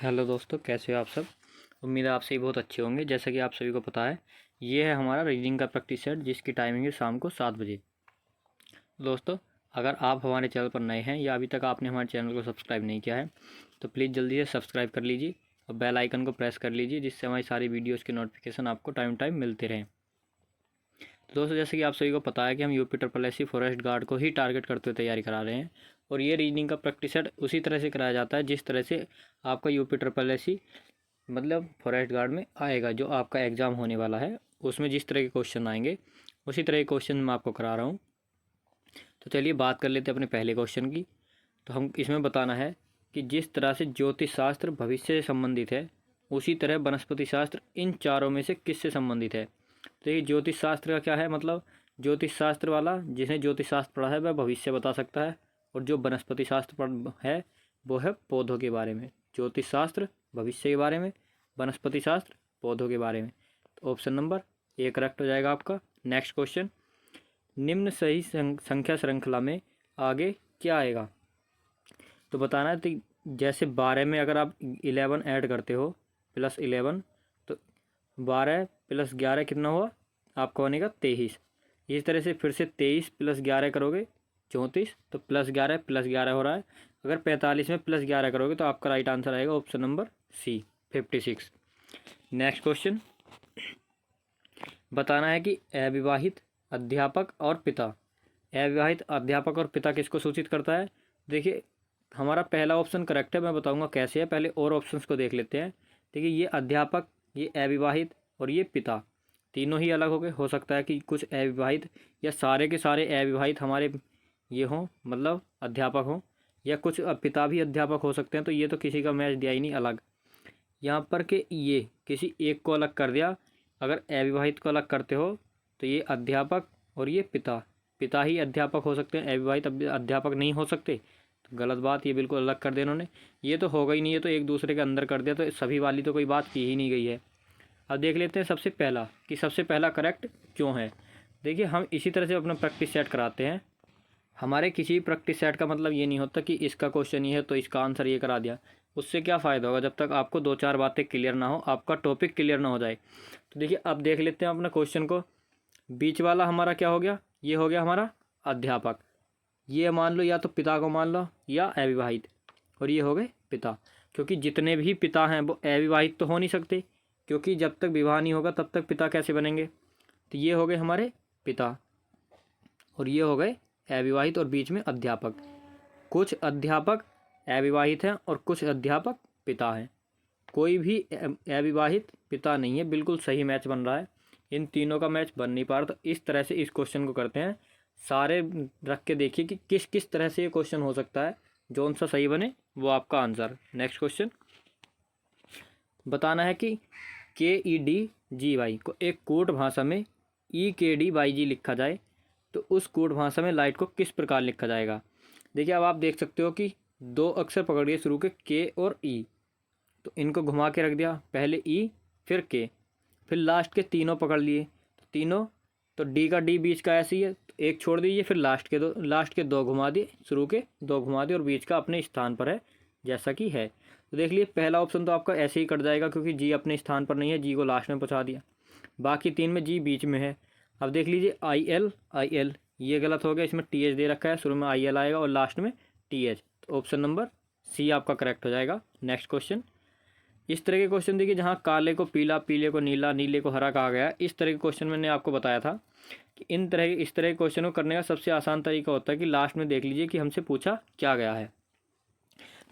Hello दोस्तों, कैसे हो आप सब। उम्मीद है आप सभी बहुत अच्छे होंगे। जैसा कि आप सभी को पता है, ये है हमारा रीडिंग का प्रैक्टिस सेट जिसकी टाइमिंग है शाम को 7 बजे। दोस्तों, अगर आप हमारे चैनल पर नए हैं या अभी तक आपने हमारे चैनल को सब्सक्राइब नहीं किया है तो प्लीज़ जल्दी से सब्सक्राइब कर लीजिए और बेल आइकन को प्रेस कर लीजिए, जिससे हमारी सारी वीडियोज़ के नोटिफिकेशन आपको टाइम टाइम मिलते रहें। तो दोस्तों, जैसे कि आप सभी को पता है कि हम यूपी SSC फॉरेस्ट गार्ड को ही टारगेट करते हुए तैयारी करा रहे हैं, और ये रीडिंग का प्रैक्टिस सेट उसी तरह से कराया जाता है जिस तरह से आपका यूपी SSC मतलब फॉरेस्ट गार्ड में आएगा। जो आपका एग्ज़ाम होने वाला है उसमें जिस तरह के क्वेश्चन आएंगे उसी तरह के क्वेश्चन मैं आपको करा रहा हूँ। तो चलिए बात कर लेते हैं अपने पहले क्वेश्चन की। तो हम इसमें बताना है कि जिस तरह से ज्योतिष शास्त्र भविष्य से संबंधित है, उसी तरह वनस्पति शास्त्र इन चारों में से किससे संबंधित है। तो ये ज्योतिष शास्त्र का क्या है मतलब, ज्योतिष शास्त्र वाला जिसने ज्योतिष शास्त्र पढ़ा है वह भविष्य बता सकता है, और जो वनस्पति शास्त्र पढ़ है वो है पौधों के बारे में। ज्योतिष शास्त्र भविष्य के बारे में, वनस्पति शास्त्र पौधों के बारे में। तो ऑप्शन नंबर ए करेक्ट हो जाएगा आपका। नेक्स्ट क्वेश्चन, निम्न सही संख्या श्रृंखला में आगे क्या आएगा। तो बताना है, तो जैसे 12 में अगर आप 11 ऐड करते हो प्लस 11, तो 12 प्लस 11 कितना हुआ आपका बनेगा 23। इस तरह से फिर से 23 प्लस 11 करोगे 34, तो प्लस 11 प्लस 11 हो रहा है। अगर 45 में प्लस 11 करोगे तो आपका राइट आंसर आएगा option number C 56। Next question, बताना है कि अविवाहित अध्यापक और पिता। अविवाहित अध्यापक और पिता किसको सूचित करता है। देखिए, हमारा पहला ऑप्शन करेक्ट है, मैं बताऊंगा कैसे है। पहले और ऑप्शंस को देख लेते हैं। देखिए, ये अध्यापक, ये अविवाहित और ये पिता, तीनों ही अलग हो गए। हो सकता है कि कुछ अविवाहित या सारे के सारे अविवाहित हमारे ये हों, मतलब अध्यापक हों, या कुछ पिता भी अध्यापक हो सकते हैं। तो ये तो किसी का मैच दिया ही नहीं अलग यहाँ पर कि ये किसी एक को अलग कर दिया। अगर अविवाहित को अलग करते हो तो ये अध्यापक और ये पिता, पिता ही अध्यापक हो सकते हैं, अविवाहित अध्यापक नहीं हो सकते। तो गलत बात, ये बिल्कुल अलग कर दिया इन्होंने। ये तो होगा ही नहीं, ये तो एक दूसरे के अंदर कर दिया, तो सभी वाली तो कोई बात की ही नहीं गई है। अब देख लेते हैं सबसे पहला कि सबसे पहला करेक्ट क्यों है। देखिए, हम इसी तरह से अपना प्रैक्टिस सेट कराते हैं। हमारे किसी प्रैक्टिस सेट का मतलब ये नहीं होता कि इसका क्वेश्चन ये है तो इसका आंसर ये करा दिया। उससे क्या फ़ायदा होगा जब तक आपको 2-4 बातें क्लियर ना हो, आपका टॉपिक क्लियर ना हो जाए। तो देखिए, अब देख लेते हैं अपना क्वेश्चन को। बीच वाला हमारा क्या हो गया, ये हो गया हमारा अध्यापक। ये मान लो या तो पिता को मान लो या अविवाहित, और ये हो गए पिता। क्योंकि जितने भी पिता हैं वो अविवाहित तो हो नहीं सकते, क्योंकि जब तक विवाह नहीं होगा तब तक पिता कैसे बनेंगे। तो ये हो गए हमारे पिता, और ये हो गए अविवाहित, और बीच में अध्यापक। कुछ अध्यापक अविवाहित हैं और कुछ अध्यापक पिता हैं। कोई भी अविवाहित पिता नहीं है। बिल्कुल सही मैच बन रहा है, इन तीनों का मैच बन नहीं पा रहा। तो इस तरह से इस क्वेश्चन को करते हैं। सारे रख के देखिए कि किस किस तरह से ये क्वेश्चन हो सकता है, जो सा सही बने वो आपका आंसर। नेक्स्ट क्वेश्चन, बताना है कि KEDGY को एक कोड भाषा में EKDYG लिखा जाए तो उस कोड भाषा में लाइट को किस प्रकार लिखा जाएगा। देखिए, अब आप देख सकते हो कि 2 अक्षर पकड़िए शुरू के, के और ई, तो इनको घुमा के रख दिया। पहले ई फिर के, फिर लास्ट के तीनों पकड़ लिए, तो तीनों, तो डी का डी बीच का ऐसे ही है, तो एक छोड़ दीजिए, फिर लास्ट के 2 घुमा दिए, शुरू के 2 घुमा दिए, और बीच का अपने स्थान पर है जैसा कि है। तो देख लिए, पहला ऑप्शन तो आपका ऐसे ही कट जाएगा क्योंकि जी अपने स्थान पर नहीं है, जी को लास्ट में पहुँचा दिया। बाकी 3 में जी बीच में है। अब देख लीजिए, IL ये गलत हो गया, इसमें TH दे रखा है, शुरू में IL आएगा और लास्ट में TH। तो ऑप्शन नंबर सी आपका करेक्ट हो जाएगा। नेक्स्ट क्वेश्चन, इस तरह के क्वेश्चन देखिए जहाँ काले को पीला, पीले को नीला, नीले को हरा कहा गया, इस तरह के क्वेश्चन मैंने आपको बताया था कि इस तरह के क्वेश्चन को करने का सबसे आसान तरीका होता है कि लास्ट में देख लीजिए कि हमसे पूछा क्या गया है।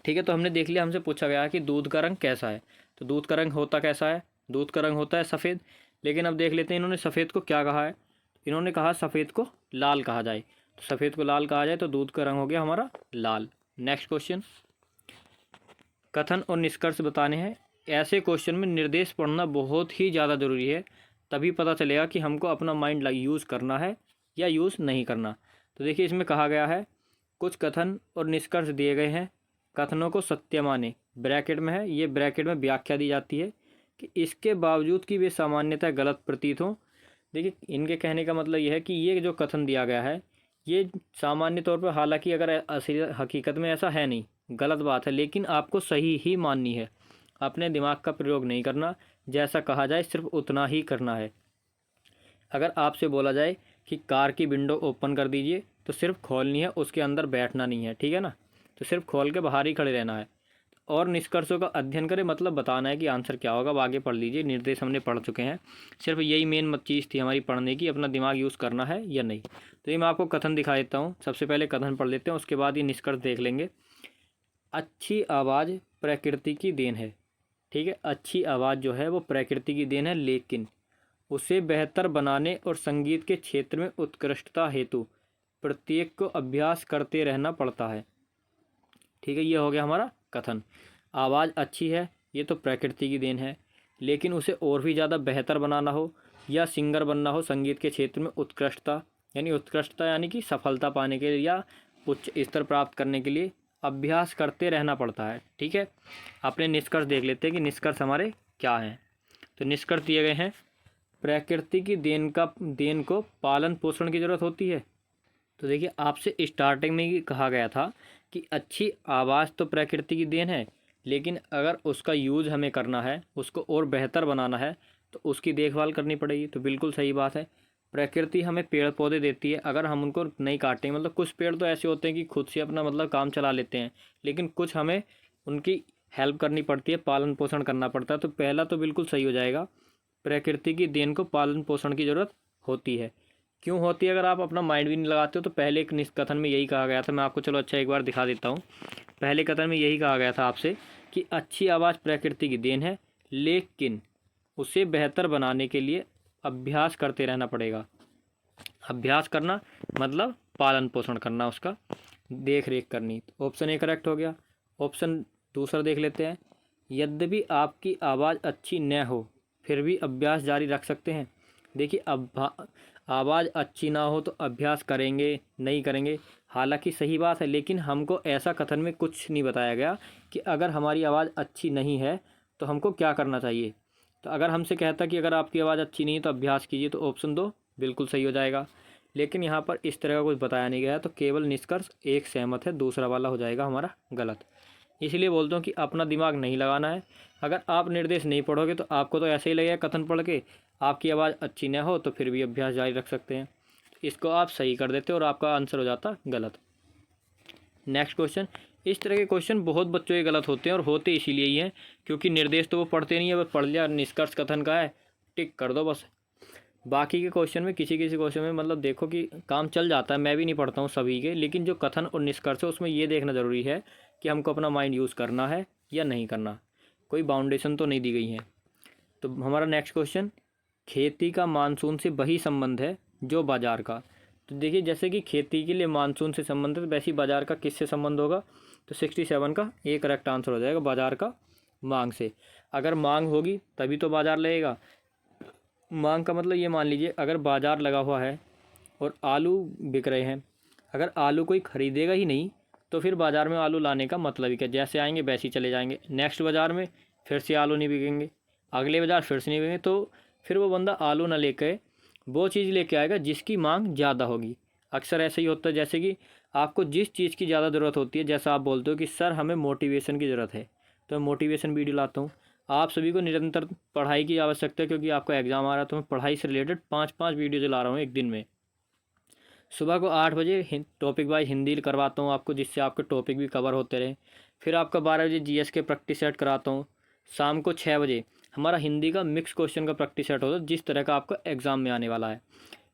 ठीक है, तो हमने देख लिया हमसे पूछा गया है कि दूध का रंग कैसा है। तो दूध का रंग होता कैसा है, दूध का रंग होता है सफ़ेद। लेकिन अब देख लेते हैं इन्होंने सफ़ेद को क्या कहा है। इन्होंने कहा सफ़ेद को लाल कहा जाए, तो सफ़ेद को लाल कहा जाए तो दूध का रंग हो गया हमारा लाल। नेक्स्ट क्वेश्चन, कथन और निष्कर्ष बताने हैं। ऐसे क्वेश्चन में निर्देश पढ़ना बहुत ही ज़्यादा ज़रूरी है, तभी पता चलेगा कि हमको अपना माइंड यूज़ करना है या यूज़ नहीं करना। तो देखिए, इसमें कहा गया है कुछ कथन और निष्कर्ष दिए गए हैं। कथनों को सत्य माने, ब्रैकेट में है, ये ब्रैकेट में व्याख्या दी जाती है कि इसके बावजूद कि वे सामान्यतः गलत प्रतीत हों। देखिए, इनके कहने का मतलब यह है कि ये जो कथन दिया गया है ये सामान्य तौर पर, हालांकि अगर असली हकीकत में ऐसा है नहीं, गलत बात है, लेकिन आपको सही ही माननी है। अपने दिमाग का प्रयोग नहीं करना, जैसा कहा जाए सिर्फ उतना ही करना है। अगर आपसे बोला जाए कि कार की विंडो ओपन कर दीजिए तो सिर्फ खोलनी है, उसके अंदर बैठना नहीं है, ठीक है ना। तो सिर्फ खोल के बाहर ही खड़े रहना है। और निष्कर्षों का अध्ययन करें, मतलब बताना है कि आंसर क्या होगा। अब आगे पढ़ लीजिए, निर्देश हमने पढ़ चुके हैं। सिर्फ यही मेन चीज़ थी हमारी पढ़ने की, अपना दिमाग यूज़ करना है या नहीं। तो ये मैं आपको कथन दिखा देता हूँ। सबसे पहले कथन पढ़ लेते हैं, उसके बाद ये निष्कर्ष देख लेंगे। अच्छी आवाज़ प्रकृति की देन है, ठीक है। अच्छी आवाज़ जो है वो प्रकृति की देन है, लेकिन उसे बेहतर बनाने और संगीत के क्षेत्र में उत्कृष्टता हेतु प्रत्येक को अभ्यास करते रहना पड़ता है, ठीक है। ये हो गया हमारा कथन। आवाज़ अच्छी है, ये तो प्रकृति की देन है, लेकिन उसे और भी ज़्यादा बेहतर बनाना हो या सिंगर बनना हो संगीत के क्षेत्र में उत्कृष्टता यानी कि सफलता पाने के लिए या उच्च स्तर प्राप्त करने के लिए अभ्यास करते रहना पड़ता है, ठीक है। अपने निष्कर्ष देख लेते हैं कि निष्कर्ष हमारे क्या हैं। तो निष्कर्ष दिए गए हैं, प्रकृति की देन को पालन पोषण की ज़रूरत होती है। तो देखिए, आपसे स्टार्टिंग में ही कहा गया था कि अच्छी आवाज़ तो प्रकृति की देन है, लेकिन अगर उसका यूज़ हमें करना है, उसको और बेहतर बनाना है, तो उसकी देखभाल करनी पड़ेगी। तो बिल्कुल सही बात है। प्रकृति हमें पेड़ पौधे देती है, अगर हम उनको नहीं काटें, मतलब कुछ पेड़ तो ऐसे होते हैं कि खुद से अपना मतलब काम चला लेते हैं, लेकिन कुछ हमें उनकी हेल्प करनी पड़ती है, पालन पोषण करना पड़ता है। तो पहला तो बिल्कुल सही हो जाएगा, प्रकृति की देन को पालन पोषण की ज़रूरत होती है। क्यों होती है, अगर आप अपना माइंड भी नहीं लगाते हो तो पहले एक कथन में यही कहा गया था। मैं आपको चलो अच्छा एक बार दिखा देता हूँ। पहले कथन में यही कहा गया था आपसे कि अच्छी आवाज़ प्रकृति की देन है, लेकिन उसे बेहतर बनाने के लिए अभ्यास करते रहना पड़ेगा। अभ्यास करना मतलब पालन पोषण करना, उसका देख रेख करनी। तो ऑप्शन ए करेक्ट हो गया। ऑप्शन दूसरा देख लेते हैं, यद्यपि आपकी आवाज़ अच्छी न हो फिर भी अभ्यास जारी रख सकते हैं। देखिए, अब आवाज़ अच्छी ना हो तो अभ्यास करेंगे नहीं करेंगे, हालांकि सही बात है, लेकिन हमको ऐसा कथन में कुछ नहीं बताया गया कि अगर हमारी आवाज़ अच्छी नहीं है तो हमको क्या करना चाहिए। तो अगर हमसे कहता कि अगर आपकी आवाज़ अच्छी नहीं है तो अभ्यास कीजिए, तो ऑप्शन 2 बिल्कुल सही हो जाएगा। लेकिन यहाँ पर इस तरह का कुछ बताया नहीं गया, तो केवल निष्कर्ष एक सहमत है, दूसरा वाला हो जाएगा हमारा गलत। इसलिए बोलता हूँ कि अपना दिमाग नहीं लगाना है। अगर आप निर्देश नहीं पढ़ोगे तो आपको तो ऐसे ही लगेगा कथन पढ़ के, आपकी आवाज़ अच्छी न हो तो फिर भी अभ्यास जारी रख सकते हैं। इसको आप सही कर देते और आपका आंसर हो जाता गलत। Next question. इस तरह के क्वेश्चन बहुत बच्चों के गलत होते हैं, और होते इसीलिए ही हैं क्योंकि निर्देश तो वो पढ़ते नहीं है, बस पढ़ लिया निष्कर्ष कथन का है, टिक कर दो बस। बाकी के क्वेश्चन में किसी किसी क्वेश्चन में मतलब देखो कि काम चल जाता है, मैं भी नहीं पढ़ता हूँ सभी के, लेकिन जो कथन और निष्कर्ष है उसमें ये देखना ज़रूरी है कि हमको अपना माइंड यूज़ करना है या नहीं करना, कोई बाउंडेशन तो नहीं दी गई है। तो हमारा नेक्स्ट क्वेश्चन, खेती का मानसून से वही संबंध है जो बाजार का। तो देखिए, जैसे कि खेती के लिए मानसून से संबंध है, वैसे ही बाजार का किससे संबंध होगा। तो 67 का ये करेक्ट आंसर हो जाएगा, बाजार का मांग से। अगर मांग होगी तभी तो बाजार लगेगा। मांग का मतलब ये मान लीजिए, अगर बाजार लगा हुआ है और आलू बिक रहे हैं, अगर आलू कोई ख़रीदेगा ही नहीं तो फिर बाज़ार में आलू लाने का मतलब ही क्या। जैसे आएंगे वैसे ही चले जाएंगे, नेक्स्ट बाज़ार में फिर से आलू नहीं बिकेंगे, अगले बाज़ार फिर से नहीं बिकेंगे, तो फिर वो बंदा आलू ना लेकर वो चीज़ लेके आएगा जिसकी मांग ज़्यादा होगी। अक्सर ऐसा ही होता है, जैसे कि आपको जिस चीज़ की ज़्यादा ज़रूरत होती है, जैसा आप बोलते हो कि सर हमें मोटिवेशन की ज़रूरत है, तो मैं मोटिवेशन वीडियो लाता हूँ। आप सभी को निरंतर पढ़ाई की आवश्यकता है क्योंकि आपका एग्ज़ाम आ रहा है, तो मैं पढ़ाई से रिलेटेड 5-5 वीडियो चला रहा हूँ एक दिन में। सुबह को 8 बजे टॉपिक वाइज हिंदी करवाता हूँ आपको, जिससे आपके टॉपिक भी कवर होते रहे। फिर आपका 12 बजे जीएस के प्रैक्टिस सेट कराता हूँ। शाम को 6 बजे हमारा हिंदी का मिक्स क्वेश्चन का प्रैक्टिस सेट होता है, जिस तरह का आपका एग्ज़ाम में आने वाला है।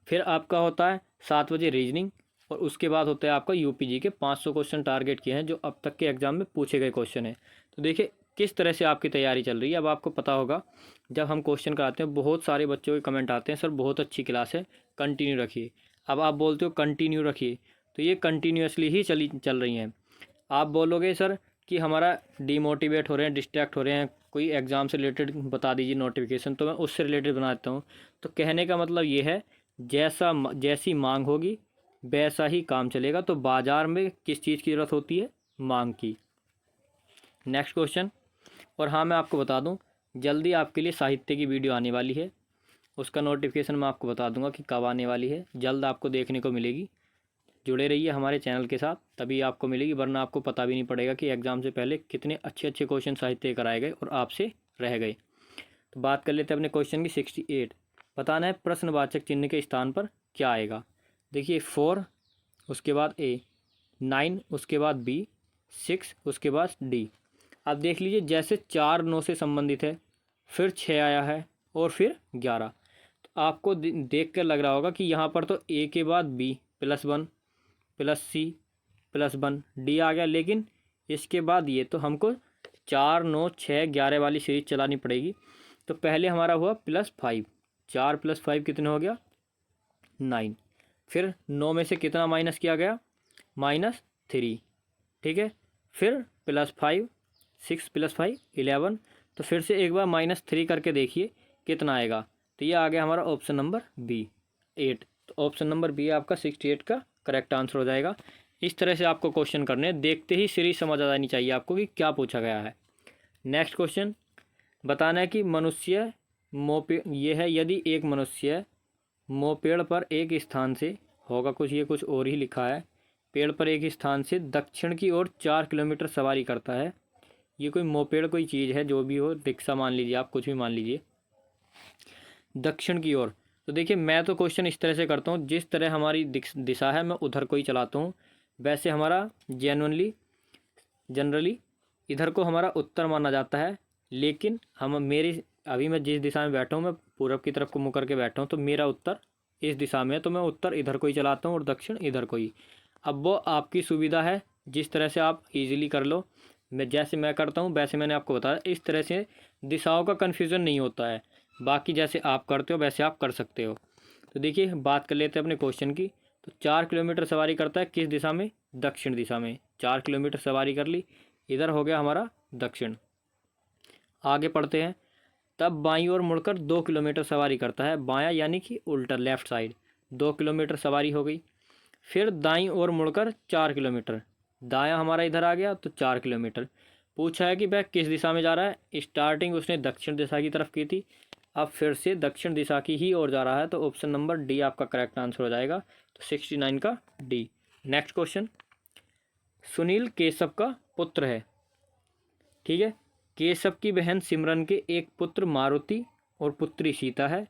फिर आपका होता है 7 बजे रीजनिंग, और उसके बाद होता है आपका यूपीजी के 500 क्वेश्चन टारगेट किए हैं जो अब तक के एग्ज़ाम में पूछे गए क्वेश्चन हैं। तो देखिए किस तरह से आपकी तैयारी चल रही है। अब आपको पता होगा, जब हम क्वेश्चन कराते हैं बहुत सारे बच्चों के कमेंट आते हैं, सर बहुत अच्छी क्लास है, कंटिन्यू रखिए। अब आप बोलते हो कंटिन्यू रखिए, तो ये कंटिन्यूसली ही चल रही हैं। आप बोलोगे सर कि हमारा डीमोटिवेट हो रहे हैं, डिस्ट्रैक्ट हो रहे हैं, कोई एग्ज़ाम से रिलेटेड बता दीजिए नोटिफिकेशन, तो मैं उससे रिलेटेड बना देता हूँ। तो कहने का मतलब ये है, जैसी मांग होगी वैसा ही काम चलेगा। तो बाज़ार में किस चीज़ की ज़रूरत होती है, मांग की। Next question. और हाँ, मैं आपको बता दूं, जल्दी आपके लिए साहित्य की वीडियो आने वाली है, उसका नोटिफिकेशन मैं आपको बता दूंगा कि कब आने वाली है, जल्द आपको देखने को मिलेगी। जुड़े रहिए हमारे चैनल के साथ, तभी आपको मिलेगी, वरना आपको पता भी नहीं पड़ेगा कि एग्ज़ाम से पहले कितने अच्छे अच्छे क्वेश्चन साहित्य कराए गए और आपसे रह गए। तो बात कर लेते हैं अपने क्वेश्चन की 68। बताना है प्रश्नवाचक चिन्ह के स्थान पर क्या आएगा। देखिए 4, उसके बाद ए, 9, उसके बाद बी, 6, उसके बाद डी। अब देख लीजिए, जैसे 4 9 से संबंधित है, फिर 6 आया है और फिर 11। तो आपको देख कर लग रहा होगा कि यहाँ पर तो ए के बाद बी +1 प्लस सी +1 डी आ गया, लेकिन इसके बाद ये तो हमको 4 9 6 11 वाली सीरीज चलानी पड़ेगी। तो पहले हमारा हुआ +5, 4 + 5 कितने हो गया 9, फिर 9 में से कितना माइनस किया गया -3, ठीक है, फिर +5, 6 + 5 11। तो फिर से एक बार -3 करके देखिए कितना आएगा। तो ये आ गया हमारा ऑप्शन नंबर बी 8। तो ऑप्शन नंबर बी आपका 68 का करेक्ट आंसर हो जाएगा। इस तरह से आपको क्वेश्चन करने हैं, देखते ही सीरीज समझ आ जानी चाहिए आपको कि क्या पूछा गया है। नेक्स्ट क्वेश्चन बताना है कि मनुष्य ये है, यदि एक मनुष्य पेड़ पर एक स्थान से होगा, कुछ ये कुछ और ही लिखा है, पेड़ पर एक स्थान से दक्षिण की ओर 4 किलोमीटर सवारी करता है। ये कोई मोपेड़ कोई चीज़ है, जो भी हो, रिक्शा मान लीजिए आप, कुछ भी मान लीजिए, दक्षिण की ओर। तो देखिए मैं तो क्वेश्चन इस तरह से करता हूँ, जिस तरह हमारी दिशा है मैं उधर को ही चलाता हूँ। वैसे हमारा जनरली इधर को हमारा उत्तर माना जाता है, लेकिन अभी मैं जिस दिशा में बैठा हूँ, मैं पूरब की तरफ को मुँह करके बैठा हूँ, तो मेरा उत्तर इस दिशा में है, तो मैं उत्तर इधर को ही चलाता हूँ और दक्षिण इधर को ही। अब वो आपकी सुविधा है, जिस तरह से आप इजीली कर लो। जैसे मैं करता हूँ वैसे मैंने आपको बताया, इस तरह से दिशाओं का कन्फ्यूज़न नहीं होता है। बाकी जैसे आप करते हो वैसे आप कर सकते हो। तो देखिए बात कर लेते हैं अपने क्वेश्चन की। तो 4 किलोमीटर सवारी करता है किस दिशा में, दक्षिण दिशा में। 4 किलोमीटर सवारी कर ली, इधर हो गया हमारा दक्षिण। आगे पढ़ते हैं। तब बाईं ओर मुड़कर 2 किलोमीटर सवारी करता है, बायां यानी कि उल्टा लेफ्ट साइड, 2 किलोमीटर सवारी हो गई। फिर दाईं ओर मुड़कर 4 किलोमीटर, दायां हमारा इधर आ गया तो 4 किलोमीटर। पूछा है कि वह किस दिशा में जा रहा है, स्टार्टिंग उसने दक्षिण दिशा की तरफ की थी, अब फिर से दक्षिण दिशा की ही ओर जा रहा है। तो ऑप्शन नंबर डी आपका करेक्ट आंसर हो जाएगा। तो 69 का D. Next question, Sunil Keshav का पुत्र है, ठीक है। केशव की बहन सिमरन के एक पुत्र मारुति और पुत्री सीता है।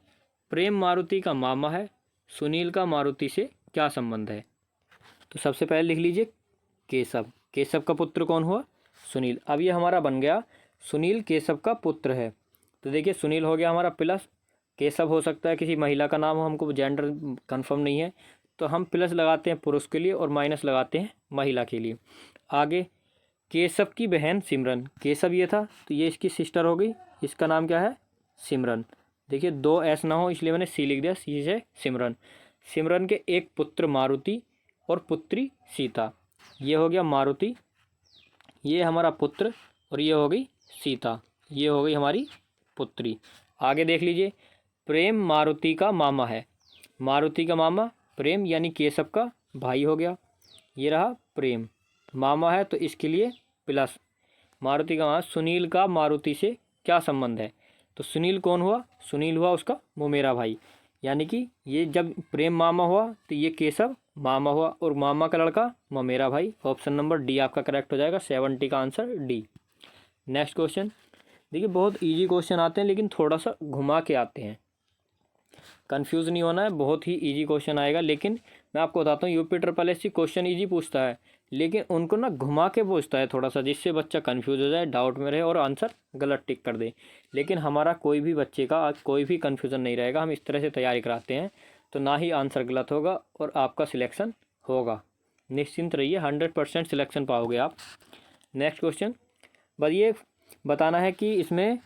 प्रेम मारुति का मामा है, सुनील का मारुति से क्या संबंध है। तो सबसे पहले लिख लीजिए केशव, केशव का पुत्र कौन हुआ, सुनील। अब ये हमारा बन गया सुनील केशव का पुत्र है। तो देखिए सुनील हो गया हमारा प्लस, केशव हो सकता है किसी महिला का नाम हो, हमको जेंडर कंफर्म नहीं है, तो हम प्लस लगाते हैं पुरुष के लिए और माइनस लगाते हैं महिला के लिए। आगे केशव की बहन सिमरन, केशव ये था तो ये इसकी सिस्टर हो गई, इसका नाम क्या है सिमरन। देखिए 2 एस ना हो इसलिए मैंने सी लिख दिया, सी से सिमरन। सिमरन के एक पुत्र मारुति और पुत्री सीता, ये हो गया मारुति, ये हमारा पुत्र, और ये हो गई सीता, ये हो गई हमारी पुत्री। आगे देख लीजिए, प्रेम मारुति का मामा है, मारुति का मामा प्रेम यानी केशव का भाई हो गया, ये रहा प्रेम, मामा है तो इसके लिए प्लस। मारुति का मामा, सुनील का मारुति से क्या संबंध है, तो सुनील कौन हुआ, सुनील हुआ उसका मुमेरा भाई, यानी कि ये जब प्रेम मामा हुआ तो ये केशव मामा हुआ, और मामा का लड़का ममेरा भाई। ऑप्शन नंबर डी आपका करेक्ट हो जाएगा, 70 का आंसर डी। नेक्स्ट क्वेश्चन, देखिए बहुत इजी क्वेश्चन आते हैं लेकिन थोड़ा सा घुमा के आते हैं, कंफ्यूज नहीं होना है, बहुत ही इजी क्वेश्चन आएगा। लेकिन मैं आपको बताता हूँ UP triple SC question easy पूछता है, लेकिन उनको ना घुमा के पूछता है थोड़ा सा, जिससे बच्चा कंफ्यूज हो जाए, डाउट में रहे और आंसर गलत टिक कर दे। लेकिन हमारा कोई भी बच्चे का कोई भी कन्फ्यूज़न नहीं रहेगा, हम इस तरह से तैयारी कराते हैं, तो ना ही आंसर गलत होगा और आपका सिलेक्शन होगा। निश्चिंत रहिए, 100% सिलेक्शन पाओगे आप। नेक्स्ट क्वेश्चन, ये बताना है कि इसमें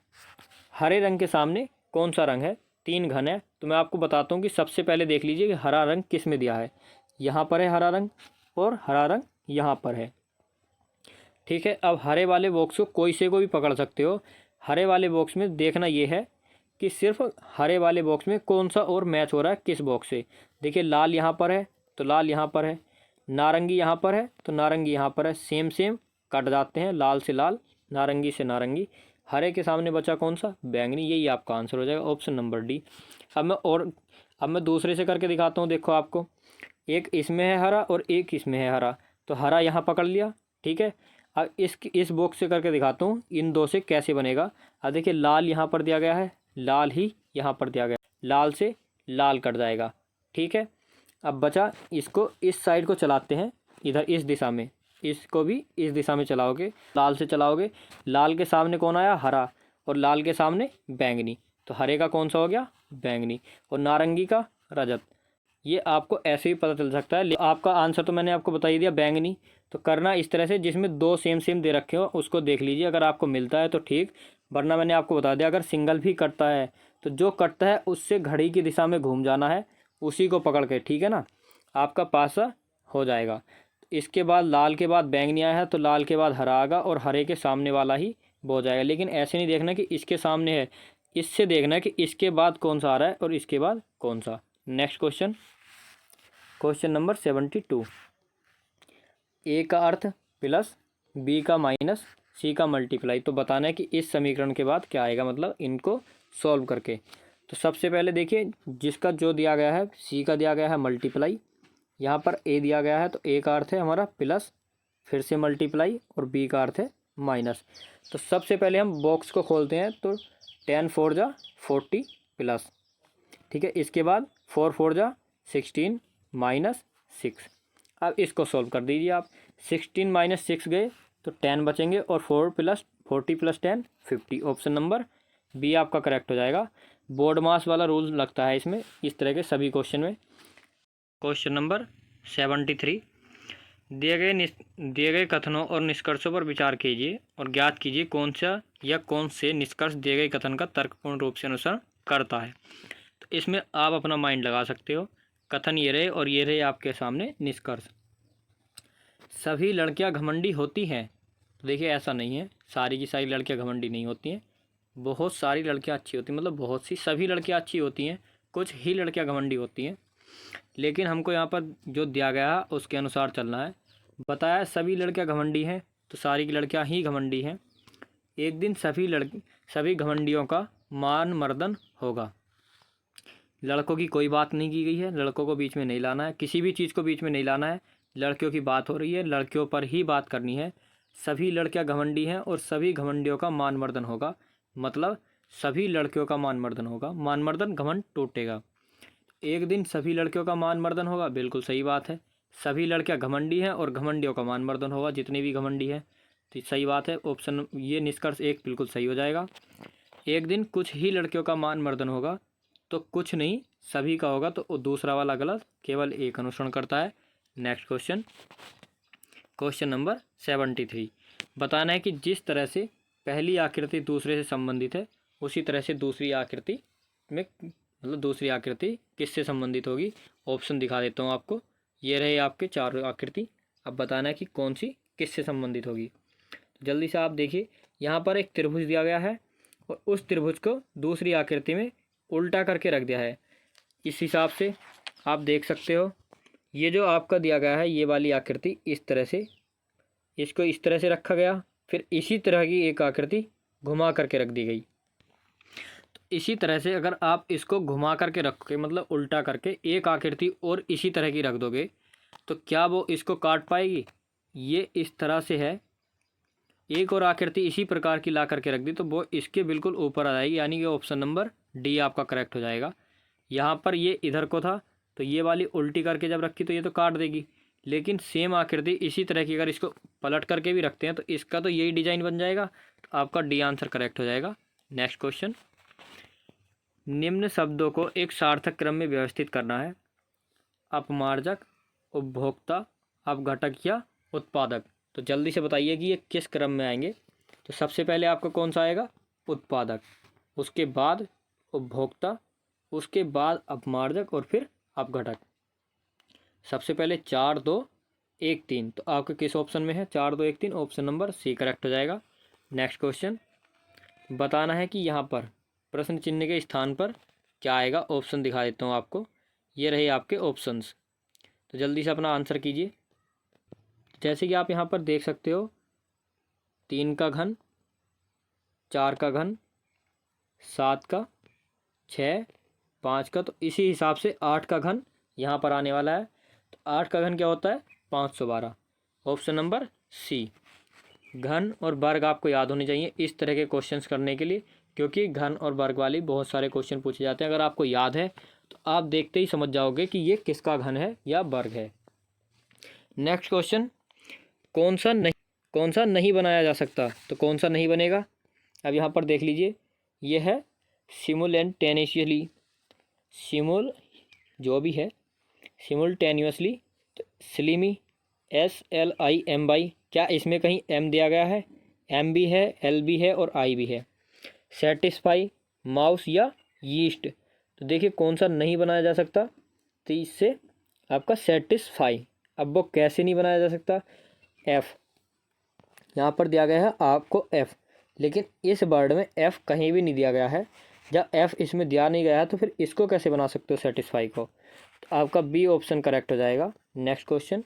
हरे रंग के सामने कौन सा रंग है, 3 घन है। तो मैं आपको बताता हूँ कि सबसे पहले देख लीजिए कि हरा रंग किस में दिया है, यहाँ पर है हरा रंग और हरा रंग यहाँ पर है, ठीक है। अब हरे वाले बॉक्स को कोई से को भी पकड़ सकते हो। हरे वाले बॉक्स में देखना ये है कि सिर्फ हरे वाले बॉक्स में कौन सा और मैच हो रहा है किस बॉक्स से। देखिए लाल यहाँ पर है तो लाल यहाँ पर है, नारंगी यहाँ पर है तो नारंगी यहाँ पर है, सेम सेम कट जाते हैं, लाल से लाल, नारंगी से नारंगी। हरे के सामने बचा कौन सा, बैंगनी, यही आपका आंसर हो जाएगा, ऑप्शन नंबर डी। अब मैं दूसरे से करके दिखाता हूँ, देखो आपको एक इसमें है हरा और एक इसमें है हरा, तो हरा यहाँ पकड़ लिया, ठीक है। अब इस बॉक्स से करके दिखाता हूँ इन दो से कैसे बनेगा। अब देखिए लाल यहाँ पर दिया गया है, लाल ही यहाँ पर दिया गया, लाल से लाल कट जाएगा, ठीक है। अब बचा इसको, इस साइड को चलाते हैं इधर इस दिशा में, इसको भी इस दिशा में चलाओगे, लाल से चलाओगे। लाल के सामने कौन आया, हरा, और लाल के सामने बैंगनी, तो हरे का कौन सा हो गया, बैंगनी, और नारंगी का रजत। ये आपको ऐसे ही पता चल सकता है। आपका आंसर तो मैंने आपको बता ही दिया, बैंगनी। तो करना इस तरह से, जिसमें दो सेम सेम दे रखे हो उसको देख लीजिए, अगर आपको मिलता है तो ठीक, वरना मैंने आपको बता दिया अगर सिंगल भी कटता है तो जो कटता है उससे घड़ी की दिशा में घूम जाना है, उसी को पकड़ के, ठीक है ना, आपका पासा हो जाएगा। इसके बाद लाल के बाद बैंगनी आया है तो लाल के बाद हरा आएगा और हरे के सामने वाला ही वो हो जाएगा। लेकिन ऐसे नहीं देखना कि इसके सामने है, इससे देखना है कि इसके बाद कौन सा आ रहा है और इसके बाद कौन सा। Next question, question number 72। ए का अर्थ प्लस, बी का माइनस, सी का मल्टीप्लाई। तो बताना है कि इस समीकरण के बाद क्या आएगा, मतलब इनको सॉल्व करके। तो सबसे पहले देखिए जिसका जो दिया गया है, सी का दिया गया है मल्टीप्लाई, यहाँ पर ए दिया गया है तो ए का अर्थ है हमारा प्लस, फिर से मल्टीप्लाई, और बी का अर्थ है माइनस। तो सबसे पहले हम बॉक्स को खोलते हैं, तो 10 4 जा 40 प्लस, ठीक है। इसके बाद 4 4 जा 16 माइनस 6। अब इसको सॉल्व कर दीजिए आप। 16 माइनस 6 गए तो 10 बचेंगे, और 4 plus 40 plus 10 50। Option number B आपका करेक्ट हो जाएगा। बोर्ड मास वाला रूल लगता है इसमें, इस तरह के सभी क्वेश्चन में। Question number 73। दिए गए कथनों और निष्कर्षों पर विचार कीजिए और ज्ञात कीजिए कौन सा या कौन से निष्कर्ष दिए गए कथन का तर्कपूर्ण रूप से अनुसरण करता है। तो इसमें आप अपना माइंड लगा सकते हो। कथन ये रहे और ये रहे आपके सामने निष्कर्ष। सभी लड़कियां घमंडी होती हैं, तो देखिए ऐसा नहीं है, सारी की सारी लड़कियां घमंडी नहीं होती हैं। बहुत सारी लड़कियां अच्छी होती हैं, मतलब बहुत सी, सभी लड़कियां अच्छी होती हैं, कुछ ही लड़कियां घमंडी होती हैं। लेकिन हमको यहाँ पर जो दिया गया है उसके अनुसार चलना है। बताया सभी लड़कियां घमंडी हैं, तो सारी की लड़कियां ही घमंडी हैं। एक दिन सभी घमंडियों का मान मर्दन होगा। लड़कों की कोई बात नहीं की गई है, लड़कों को बीच में नहीं लाना है, किसी भी चीज़ को बीच में नहीं लाना है। लड़कियों की बात हो रही है, लड़कियों पर ही बात करनी है। सभी लड़कियां घमंडी हैं और सभी घमंडियों का मान मर्दन होगा, मतलब सभी लड़कियों का मान मर्दन होगा। मान मर्दन घमंड टूटेगा। एक दिन सभी लड़कियों का मान मर्दन होगा, बिल्कुल सही बात है। सभी लड़कियां घमंडी हैं और घमंडियों का मान मर्दन होगा, जितनी भी घमंडी है, तो सही बात है। ऑप्शन ये निष्कर्ष एक बिल्कुल सही हो जाएगा। एक दिन कुछ ही लड़कियों का मान मर्दन होगा, तो कुछ नहीं सभी का होगा, तो दूसरा वाला गलत, केवल एक अनुसरण करता है। Next question, question number 73। बताना है कि जिस तरह से पहली आकृति दूसरे से संबंधित है, उसी तरह से दूसरी आकृति में, मतलब दूसरी आकृति किससे संबंधित होगी। ऑप्शन दिखा देता हूँ आपको, ये रहे आपके चार आकृति। अब बताना है कि कौन सी किससे संबंधित होगी। तो जल्दी से आप देखिए, यहाँ पर एक त्रिभुज दिया गया है और उस त्रिभुज को दूसरी आकृति में उल्टा करके रख दिया है। इस हिसाब से आप देख सकते हो, ये जो आपका दिया गया है ये वाली आकृति इस तरह से, इसको इस तरह से रखा गया, फिर इसी तरह की एक आकृति घुमा करके रख दी गई। तो इसी तरह से अगर आप इसको घुमा करके रखोगे, मतलब उल्टा करके एक आकृति और इसी तरह की रख दोगे, तो क्या वो इसको काट पाएगी। ये इस तरह से है, एक और आकृति इसी प्रकार की ला करके रख दी तो वो इसके बिल्कुल ऊपर आ जाएगी, यानी कि ऑप्शन नंबर डी आपका करेक्ट हो जाएगा। यहाँ पर ये इधर को था, तो ये वाली उल्टी करके जब रखी तो ये तो काट देगी, लेकिन सेम आकृति इसी तरह की अगर इसको पलट करके भी रखते हैं तो इसका तो यही डिजाइन बन जाएगा। तो आपका डी आंसर करेक्ट हो जाएगा। नेक्स्ट क्वेश्चन, निम्न शब्दों को एक सार्थक क्रम में व्यवस्थित करना है। अपमार्जक, उपभोक्ता, अपघटक या उत्पादक। तो जल्दी से बताइए कि ये किस क्रम में आएंगे। तो सबसे पहले आपका कौन सा आएगा, उत्पादक, उसके बाद उपभोक्ता, उसके बाद अपमार्जक और फिर अपघटक। सबसे पहले 4 2 1 3, तो आपके किस ऑप्शन में है 4 2 1 3, ऑप्शन नंबर सी करेक्ट हो जाएगा। नेक्स्ट क्वेश्चन, बताना है कि यहाँ पर प्रश्न चिन्ह के स्थान पर क्या आएगा। ऑप्शन दिखा देता हूँ आपको, ये रहे आपके ऑप्शंस। तो जल्दी से अपना आंसर कीजिए। जैसे कि आप यहाँ पर देख सकते हो, 3 का घन, 4 का घन, 7 का, 6, 5 का, तो इसी हिसाब से 8 का घन यहाँ पर आने वाला है। तो 8 का घन क्या होता है? 512। Option number C. घन और वर्ग आपको याद होने चाहिए इस तरह के क्वेश्चंस करने के लिए, क्योंकि घन और वर्ग वाली बहुत सारे क्वेश्चन पूछे जाते हैं। अगर आपको याद है तो आप देखते ही समझ जाओगे कि ये किसका घन है या वर्ग है। नेक्स्ट क्वेश्चन, कौन सा नहीं बनाया जा सकता? तो कौन सा नहीं बनेगा? अब यहाँ पर देख लीजिए, ये है सिमुलेंटेनियसली, जो भी है सिमुलटेनियसली, तो स्लिमी, SLIMY, क्या इसमें कहीं M दिया गया है? M भी है, L भी है और I भी है। सेटिस्फाई, माउस या यीस्ट? तो देखिए कौन सा नहीं बनाया जा सकता, तो इससे आपका सेटिस्फाई। अब वो कैसे नहीं बनाया जा सकता? F, यहाँ पर दिया गया है आपको F, लेकिन इस वर्ड में F कहीं भी नहीं दिया गया है। जब F इसमें दिया नहीं गया है तो फिर इसको कैसे बना सकते हो सेटिस्फाई को? तो आपका बी ऑप्शन करेक्ट हो जाएगा। नेक्स्ट क्वेश्चन,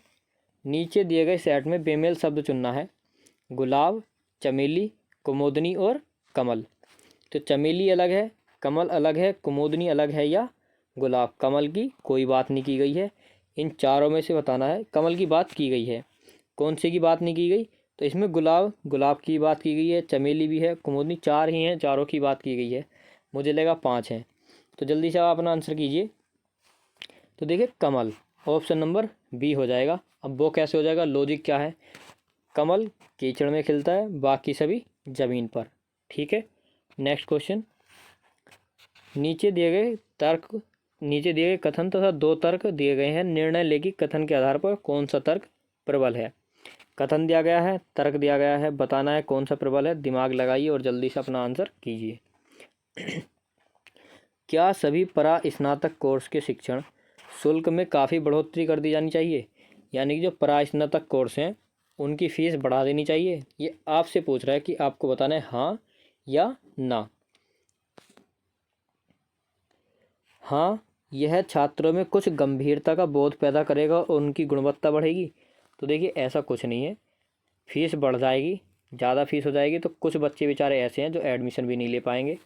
नीचे दिए गए सेट में बेमेल शब्द चुनना है। गुलाब, चमेली, कुमुदनी और कमल। तो चमेली अलग है, कमल अलग है, कुमुदनी अलग है या गुलाब? कमल की कोई बात नहीं की गई है। इन चारों में से बताना है। कमल की बात की गई है, कौन सी की बात नहीं की गई? तो इसमें गुलाब की बात की गई है, चमेली भी है, कुमुदनी, 4 ही हैं, चारों की बात की गई है। मुझे लगा 5 हैं। तो जल्दी से आप अपना आंसर कीजिए। तो देखिए कमल, ऑप्शन नंबर बी हो जाएगा। अब वो कैसे हो जाएगा, लॉजिक क्या है? कमल कीचड़ में खिलता है, बाकी सभी ज़मीन पर। ठीक है। नेक्स्ट क्वेश्चन, नीचे दिए गए कथन तथा 2 तर्क दिए गए हैं। निर्णय लेगी कथन के आधार पर कौन सा तर्क प्रबल है? कथन दिया गया है, तर्क दिया गया है, बताना है कौन सा प्रबल है। दिमाग लगाइए और जल्दी से अपना आंसर कीजिए। क्या सभी परा स्नातक कोर्स के शिक्षण शुल्क में काफ़ी बढ़ोतरी कर दी जानी चाहिए? यानी कि जो परा स्नातक कोर्स हैं उनकी फ़ीस बढ़ा देनी चाहिए। ये आपसे पूछ रहा है कि आपको बताना है हाँ या ना। हाँ, यह छात्रों में कुछ गंभीरता का बोध पैदा करेगा और उनकी गुणवत्ता बढ़ेगी। तो देखिए ऐसा कुछ नहीं है, फीस बढ़ जाएगी, ज़्यादा फीस हो जाएगी तो कुछ बच्चे बेचारे ऐसे हैं जो एडमिशन भी नहीं ले पाएंगे।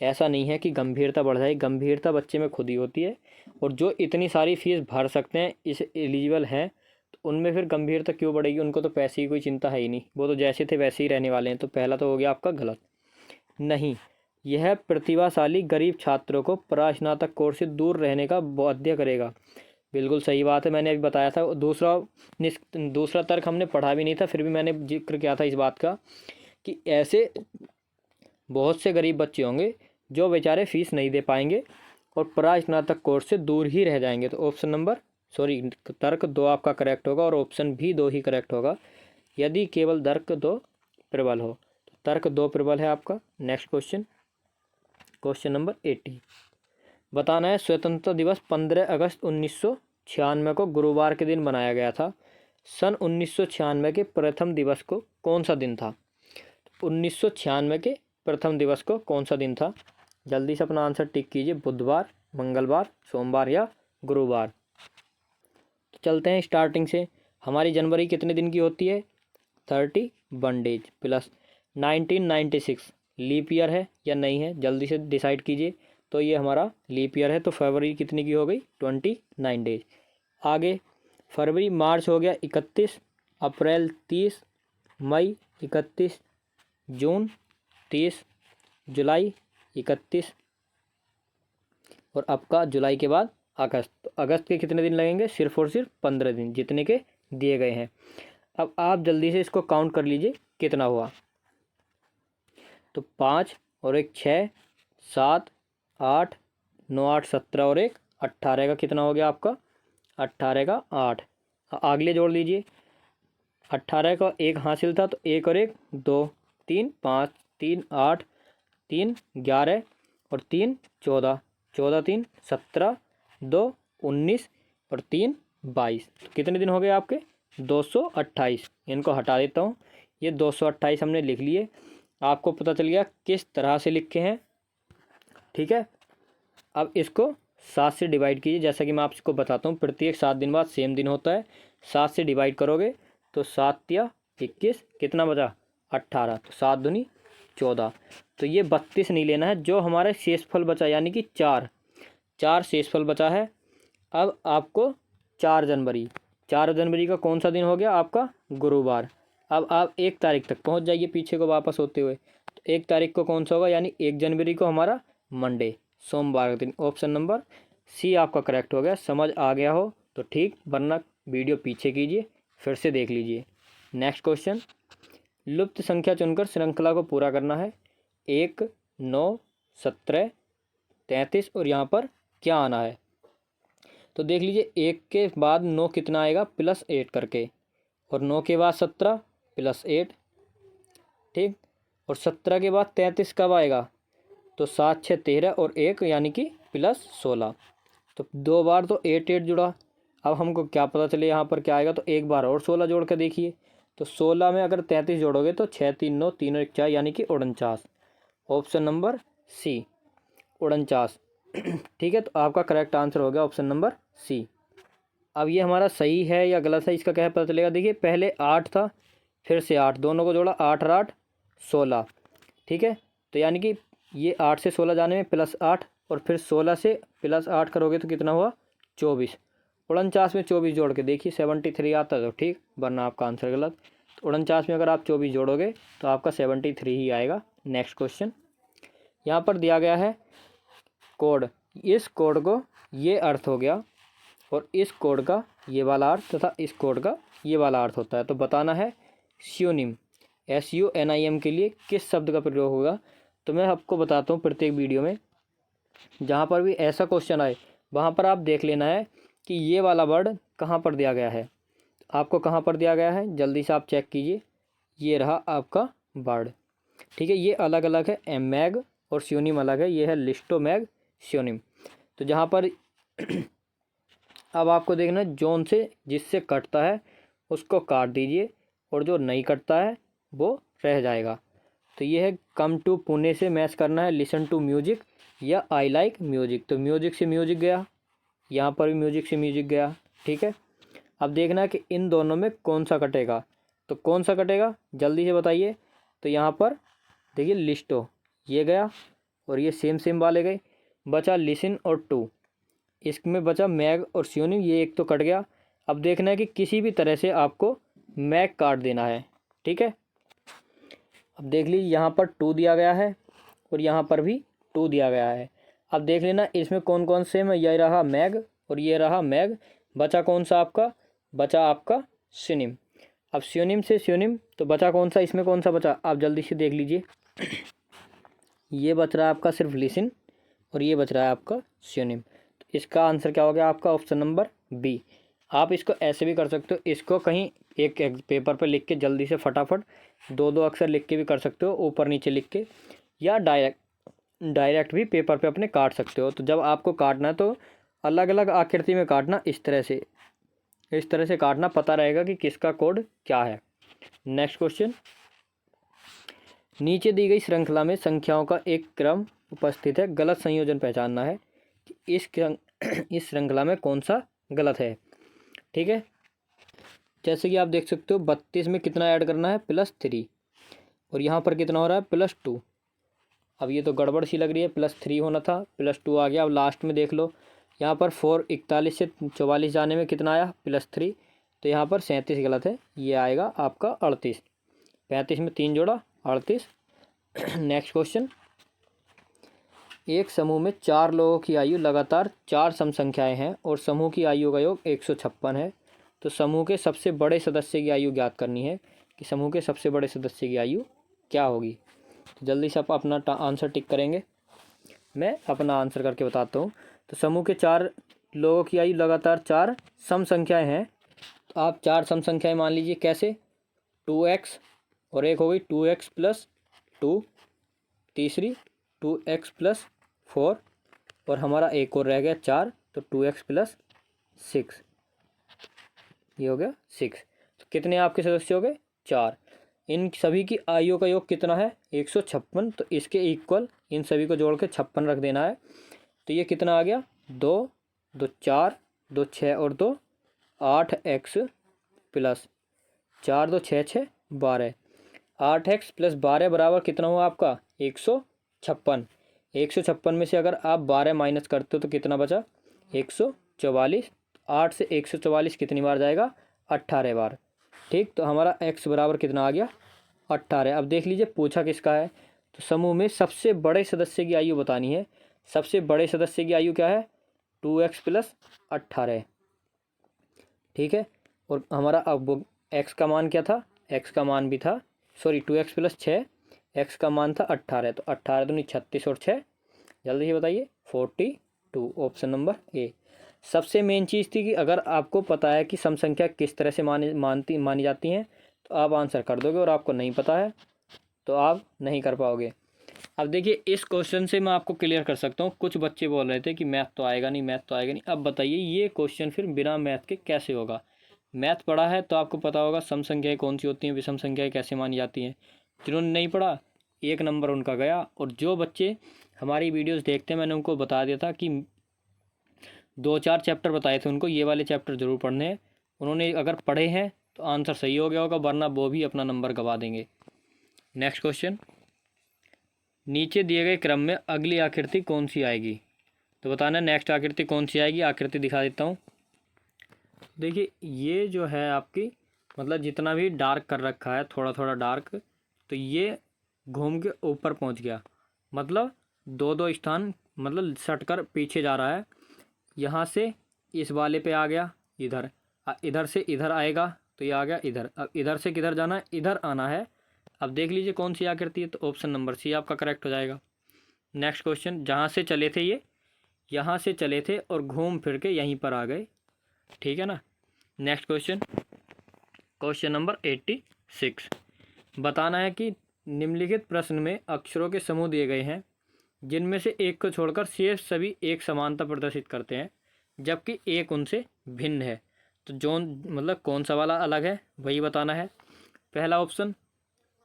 ऐसा नहीं है कि गंभीरता बढ़ जाएगी, गंभीरता बच्चे में खुद ही होती है। और जो इतनी सारी फीस भर सकते हैं, इस एलिजिबल हैं, तो उनमें फिर गंभीरता क्यों बढ़ेगी? उनको तो पैसे की कोई चिंता है ही नहीं, वो तो जैसे थे वैसे ही रहने वाले हैं। तो पहला तो हो गया आपका गलत। नहीं, यह प्रतिभाशाली गरीब छात्रों को परास्नातक कोर्स से दूर रहने का बाध्य करेगा। बिल्कुल सही बात है, मैंने अभी बताया था। दूसरा तर्क हमने पढ़ा भी नहीं था, फिर भी मैंने जिक्र किया था इस बात का कि ऐसे बहुत से गरीब बच्चे होंगे जो बेचारे फीस नहीं दे पाएंगे और परास्नातक कोर्स से दूर ही रह जाएंगे। तो ऑप्शन नंबर तर्क 2 आपका करेक्ट होगा और ऑप्शन भी 2 ही करेक्ट होगा यदि केवल तर्क 2 प्रबल हो। तो तर्क 2 प्रबल है आपका। नेक्स्ट क्वेश्चन, क्वेश्चन नंबर 80, बताना है स्वतंत्रता दिवस 15 अगस्त 1996 को गुरुवार के दिन बनाया गया था। सन 1996 के प्रथम दिवस को कौन सा दिन था? 1996 के प्रथम दिवस को कौन सा दिन था? जल्दी से अपना आंसर टिक कीजिए। बुधवार, मंगलवार, सोमवार या गुरुवार? तो चलते हैं स्टार्टिंग से। हमारी जनवरी कितने दिन की होती है? 31 डेज प्लस 1996 लीप ईयर है या नहीं है? जल्दी से डिसाइड कीजिए। तो ये हमारा लीप ईयर है, तो फरवरी कितनी की हो गई? 29 डेज। आगे फरवरी, मार्च हो गया 31, अप्रैल 30, मई 31, जून 30, जुलाई 31 और आपका जुलाई के बाद अगस्त। तो अगस्त के कितने दिन लगेंगे? सिर्फ और सिर्फ 15 दिन, जितने के दिए गए हैं। अब आप जल्दी से इसको काउंट कर लीजिए कितना हुआ। तो 5 और 1 6, 7, 8, 9 8 17 और 1 18 का कितना हो गया आपका? 18 का 8। अगले जोड़ लीजिए। 18 का 1 हासिल था, तो 1 और 1 2, 3 5, 3 8, 3 11 और 3 14, 14 3 17, 2 19 और 3 22। तो कितने दिन हो गए आपके? 228। इनको हटा देता हूँ, ये 228 हमने लिख लिए। आपको पता चल गया किस तरह से लिखे हैं। ठीक है, अब इसको 7 से डिवाइड कीजिए। जैसा कि मैं आपको बताता हूँ, प्रत्येक 7 दिन बाद सेम दिन होता है। 7 से डिवाइड करोगे तो 7 या 21, कितना बचा? 18। तो 7 दूनी 14। तो ये 32 नहीं लेना है। जो हमारा शेषफल बचा यानी कि 4 शेषफल बचा है। अब आपको 4 जनवरी। 4 जनवरी का कौन सा दिन हो गया आपका? गुरुवार। अब आप 1 तारीख तक पहुंच जाइए पीछे को वापस होते हुए। तो 1 तारीख को कौन सा होगा, यानी 1 जनवरी को हमारा मंडे, सोमवार का दिन। ऑप्शन नंबर सी आपका करेक्ट हो गया। समझ आ गया हो तो ठीक, वरना वीडियो पीछे कीजिए, फिर से देख लीजिए। नेक्स्ट क्वेश्चन, लुप्त संख्या चुनकर श्रृंखला को पूरा करना है। 1, 9, 17, 33 और यहाँ पर क्या आना है? तो देख लीजिए, 1 के बाद 9 कितना आएगा? +8 करके, और 9 के बाद 17 +8, ठीक। और 17 के बाद 33 कब आएगा? तो 7, 6, 13 और 1 यानी कि +16। तो 2 बार तो 8 8 जुड़ा। अब हमको क्या पता चले यहाँ पर क्या आएगा? तो एक बार और 16 जोड़ के देखिए। तो 16 में अगर 33 जोड़ोगे तो 6, 3, 9, 3 और 1 4 यानी कि 49। Option number C 49। ठीक है, तो आपका करेक्ट आंसर हो गया ऑप्शन नंबर सी। अब ये हमारा सही है या गलत है, इसका क्या है पता चलेगा। देखिए, पहले 8 था, फिर से 8, दोनों को जोड़ा, 8 और 8 16। ठीक है, तो यानी कि ये 8 से 16 जाने में +8, और फिर 16 से +8 करोगे तो कितना हुआ? 24। 49 में 24 जोड़ के देखिए 73 आता है तो ठीक, वरना आपका आंसर गलत। तो 49 में अगर आप 24 जोड़ोगे तो आपका 73 ही आएगा। नेक्स्ट क्वेश्चन, यहाँ पर दिया गया है कोड। इस कोड को ये अर्थ हो गया, और इस कोड का ये वाला अर्थ तथा इस कोड का ये वाला अर्थ होता है। तो बताना है स्यूनिम, SUNIM के लिए किस शब्द का प्रयोग होगा। तो मैं आपको बताता हूँ प्रत्येक वीडियो में, जहाँ पर भी ऐसा क्वेश्चन आए वहाँ पर आप देख लेना है कि ये वाला वर्ड कहाँ पर दिया गया है। आपको कहाँ पर दिया गया है, जल्दी से आप चेक कीजिए। ये रहा आपका वर्ड, ठीक है। ये अलग अलग है, मैग और स्यूनिम अलग है, ये है लिस्टोमैग स्यूनिम। तो जहाँ पर अब आपको देखना है, जोन से जिससे कटता है उसको काट दीजिए, और जो नहीं कटता है वो रह जाएगा। तो ये है कम टू पुणे से मैच करना है, लिसन टू म्यूजिक या आई लाइक म्यूजिक। तो म्यूजिक से म्यूजिक गया, यहाँ पर भी म्यूजिक से म्यूजिक गया, ठीक है। अब देखना है कि इन दोनों में कौन सा कटेगा। तो कौन सा कटेगा जल्दी से बताइए। तो यहाँ पर देखिए, लिस्टो ये गया, और ये सेम सेम वाले गए, बचा लिसन और टू। इसमें बचा मैग और स्यूनिम, ये एक तो कट गया। अब देखना है कि किसी भी तरह से आपको मैग काट देना है, ठीक है। अब देख लीजिए, यहाँ पर 2 दिया गया है और यहाँ पर भी 2 दिया गया है। अब देख लेना इसमें कौन कौन से में, ये रहा मैग और ये रहा मैग। बचा कौन सा आपका? बचा आपका स्यूनिम। अब स्यूनिम से स्यूनिम, तो बचा कौन सा, इसमें कौन सा बचा? आप जल्दी से देख लीजिए। ये बच रहा है आपका सिर्फ लिसन, और ये बच रहा है आपका स्यूनिम। तो इसका आंसर क्या हो गया आपका? Option number B. आप इसको ऐसे भी कर सकते हो, इसको कहीं एक पेपर पे लिख के जल्दी से फटाफट 2-2 अक्षर लिख के भी कर सकते हो, ऊपर नीचे लिख के, या डायरेक्ट भी पेपर पे अपने काट सकते हो। तो जब आपको काटना है तो अलग अलग आकृति में काटना, इस तरह से काटना, पता रहेगा कि किसका कोड क्या है। नेक्स्ट क्वेश्चन, नीचे दी गई श्रृंखला में संख्याओं का एक क्रम उपस्थित है, गलत संयोजन पहचानना है कि इस श्रृंखला में कौन सा गलत है, ठीक है। जैसे कि आप देख सकते हो, 32 में कितना ऐड करना है? +3, और यहाँ पर कितना हो रहा है? +2। अब ये तो गड़बड़ सी लग रही है, +3 होना था, +2 आ गया। अब लास्ट में देख लो, यहाँ पर 41 से 44 जाने में कितना आया? +3। तो यहाँ पर 37 गलत है, ये आएगा आपका 38। 35 में 3 जोड़ा, 38। नेक्स्ट क्वेश्चन, एक समूह में 4 लोगों की आयु लगातार 4 सम संख्याएँ हैं और समूह की आयु का योग 156 है। तो समूह के सबसे बड़े सदस्य की आयु ज्ञात करनी है कि समूह के सबसे बड़े सदस्य की आयु क्या होगी। तो जल्दी से आप अपना आंसर टिक करेंगे, मैं अपना आंसर करके बताता हूँ। तो समूह के 4 लोगों की आयु लगातार 4 सम संख्याएँ हैं। तो आप 4 सम संख्याएँ मान लीजिए, कैसे? 2x, और एक हो गई 2x + 2, तीसरी 2x + 4, और हमारा एक और रह गया 4, तो 2x + 6, ये हो गया 6। तो कितने आपके सदस्य हो गए? 4। इन सभी की आयु का योग कितना है? 156। तो इसके इक्वल इन सभी को जोड़ के 56 रख देना है। तो ये कितना आ गया? 2, 2 4, 2 6 और 2 8x + 4, 2 6 6 12। 8x + 12 बराबर कितना हुआ आपका? 156। 156 में से अगर आप 12 माइनस करते हो तो कितना बचा? 144। 8 से 144 कितनी बार जाएगा? 18 बार। ठीक, तो हमारा x बराबर कितना आ गया? 18। अब देख लीजिए पूछा किसका है, तो समूह में सबसे बड़े सदस्य की आयु बतानी है। सबसे बड़े सदस्य की आयु क्या है? 2x + 18। ठीक है, और हमारा अब x का मान क्या था? x का मान भी था, सॉरी 2x + 6, x का मान था 18, तो 18 दूनी 36 और 6, जल्दी से बताइए 42। Option number A. सबसे मेन चीज़ थी कि अगर आपको पता है कि सम संख्या किस तरह से मानी जाती हैं तो आप आंसर कर दोगे, और आपको नहीं पता है तो आप नहीं कर पाओगे। अब देखिए इस क्वेश्चन से मैं आपको क्लियर कर सकता हूँ। कुछ बच्चे बोल रहे थे कि मैथ तो आएगा नहीं, मैथ तो आएगा नहीं। अब बताइए ये क्वेश्चन फिर बिना मैथ के कैसे होगा? मैथ पढ़ा है तो आपको पता होगा सम संख्याएँ कौन सी होती हैं, विषम संख्याएँ कैसे मानी जाती हैं। जिन्होंने नहीं पढ़ा, 1 नंबर उनका गया। और जो बच्चे हमारी वीडियोस देखते हैं, मैंने उनको बता दिया था कि 2-4 चैप्टर बताए थे उनको, ये वाले चैप्टर जरूर पढ़ने हैं। उन्होंने अगर पढ़े हैं तो आंसर सही हो गया होगा, वरना वो भी अपना नंबर गवा देंगे। नेक्स्ट क्वेश्चन, नीचे दिए गए क्रम में अगली आकृति कौन सी आएगी? तो बताना नेक्स्ट आकृति कौन सी आएगी। आकृति दिखा देता हूँ। देखिए ये जो है आपकी, मतलब जितना भी डार्क कर रखा है, थोड़ा थोड़ा डार्क, तो ये घूम के ऊपर पहुँच गया, मतलब 2-2 स्थान, मतलब सट कर पीछे जा रहा है। यहाँ से इस वाले पे आ गया इधर, इधर से इधर आएगा तो ये आ गया इधर। अब इधर से किधर जाना है? इधर आना है। अब देख लीजिए कौन सी आकृति है, तो ऑप्शन नंबर सी आपका करेक्ट हो जाएगा। नेक्स्ट क्वेश्चन, जहाँ से चले थे ये, यहाँ से चले थे और घूम फिर के यहीं पर आ गए। ठीक है ना। नेक्स्ट क्वेश्चन, क्वेश्चन नंबर 86, बताना है कि निम्नलिखित प्रश्न में अक्षरों के समूह दिए गए हैं जिनमें से एक को छोड़कर शेष सभी एक समानता प्रदर्शित करते हैं, जबकि एक उनसे भिन्न है। तो जोन मतलब कौन सा वाला अलग है वही बताना है। पहला ऑप्शन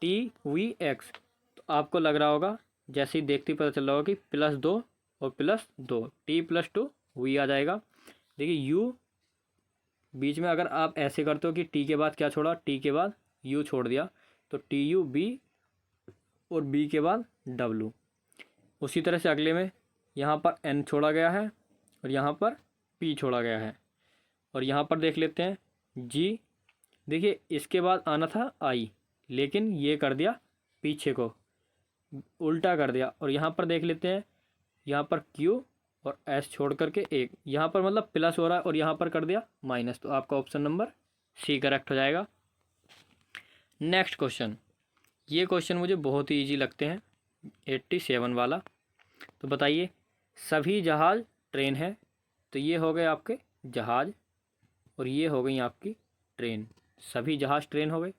TVX, तो आपको लग रहा होगा, जैसे ही देखते ही पता चल रहा होगा कि +2 और +2, T+2 V आ जाएगा। देखिए U बीच में, अगर आप ऐसे करते हो कि T के बाद क्या छोड़ा, T के बाद U छोड़ दिया, तो TUB और B के बाद W। उसी तरह से अगले में यहाँ पर N छोड़ा गया है और यहाँ पर P छोड़ा गया है। और यहाँ पर देख लेते हैं G, देखिए इसके बाद आना था I, लेकिन ये कर दिया पीछे को, उल्टा कर दिया। और यहाँ पर देख लेते हैं, यहाँ पर Q और S छोड़ करके एक, यहाँ पर मतलब प्लस हो रहा है और यहाँ पर कर दिया माइनस, तो आपका ऑप्शन नंबर सी करेक्ट हो जाएगा। नेक्स्ट क्वेश्चन, ये क्वेश्चन मुझे बहुत ही ईजी लगते हैं, 87 वाला। तो बताइए, सभी जहाज ट्रेन है, तो ये हो गए आपके जहाज और ये हो गई आपकी ट्रेन। सभी जहाज ट्रेन हो गए।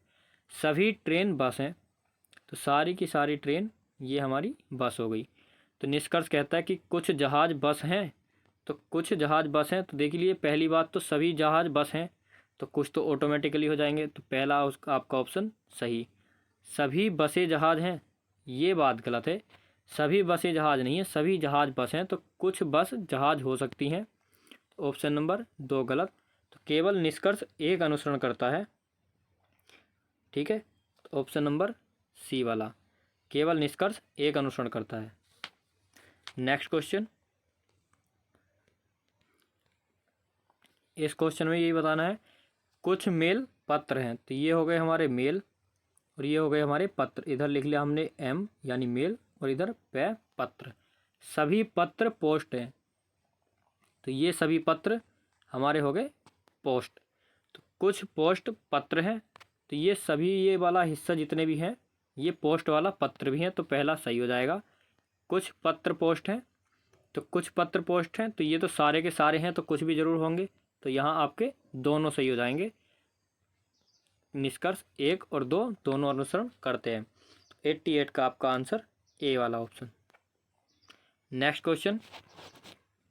सभी ट्रेन बस हैं, तो सारी की सारी ट्रेन ये हमारी बस हो गई। तो निष्कर्ष कहता है कि कुछ जहाज बस हैं, तो कुछ जहाज बस हैं। तो देख लीजिए पहली बात तो सभी जहाज बस हैं, तो कुछ तो ऑटोमेटिकली हो जाएंगे, तो पहला उसका आपका ऑप्शन सही। सभी बसें जहाज हैं, ये बात गलत है। सभी बसें जहाज नहीं है, सभी जहाज बस हैं, तो कुछ बस जहाज हो सकती हैं, तो ऑप्शन नंबर 2 गलत। तो केवल निष्कर्ष एक अनुसरण करता है। ठीक है, तो ऑप्शन नंबर सी वाला, केवल निष्कर्ष एक अनुसरण करता है। नेक्स्ट क्वेश्चन, इस क्वेश्चन में यही बताना है, कुछ मेल पत्र हैं, तो ये हो गए हमारे मेल और ये हो गए हमारे पत्र। इधर लिख लिया हमने M यानी मेल और इधर पे पत्र। सभी पत्र पोस्ट हैं, तो ये सभी पत्र हमारे हो गए पोस्ट। तो कुछ पोस्ट पत्र हैं, तो ये सभी ये वाला हिस्सा जितने भी हैं ये पोस्ट वाला पत्र भी हैं, तो पहला सही हो जाएगा। कुछ पत्र पोस्ट हैं, तो कुछ पत्र पोस्ट हैं, तो ये तो सारे के सारे हैं, तो कुछ भी जरूर होंगे, तो यहाँ आपके दोनों सही हो जाएंगे। निष्कर्ष 1 और 2 दोनों अनुसरण करते हैं। 88 का आपका आंसर ए वाला ऑप्शन। नेक्स्ट क्वेश्चन,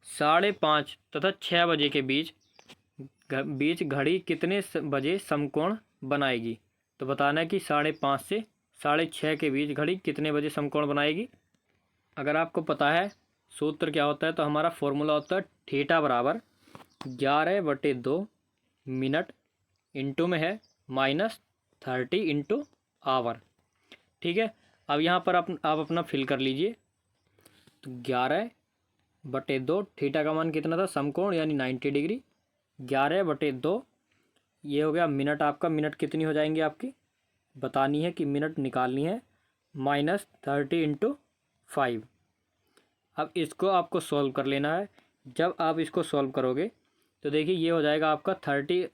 5:30 तथा 6 बजे के बीच घड़ी कितने बजे समकोण बनाएगी? तो बताना है कि 5:30 से 6:30 के बीच घड़ी कितने बजे समकोण बनाएगी। अगर आपको पता है सूत्र क्या होता है, तो हमारा फॉर्मूला होता है थीटा बराबर 11/2 मिनट इंटू में है -30 इंटू आवर। ठीक है, अब यहाँ पर आप अपना फिल कर लीजिए। तो 11/2 थीटा का मान कितना था, समकोण यानी 90 डिग्री, 11/2 ये हो गया मिनट आपका। मिनट कितनी हो जाएंगी आपकी बतानी है कि मिनट निकालनी है, -30 × 5। अब इसको आपको सॉल्व कर लेना है। जब आप इसको सॉल्व करोगे तो देखिए ये हो जाएगा आपका 30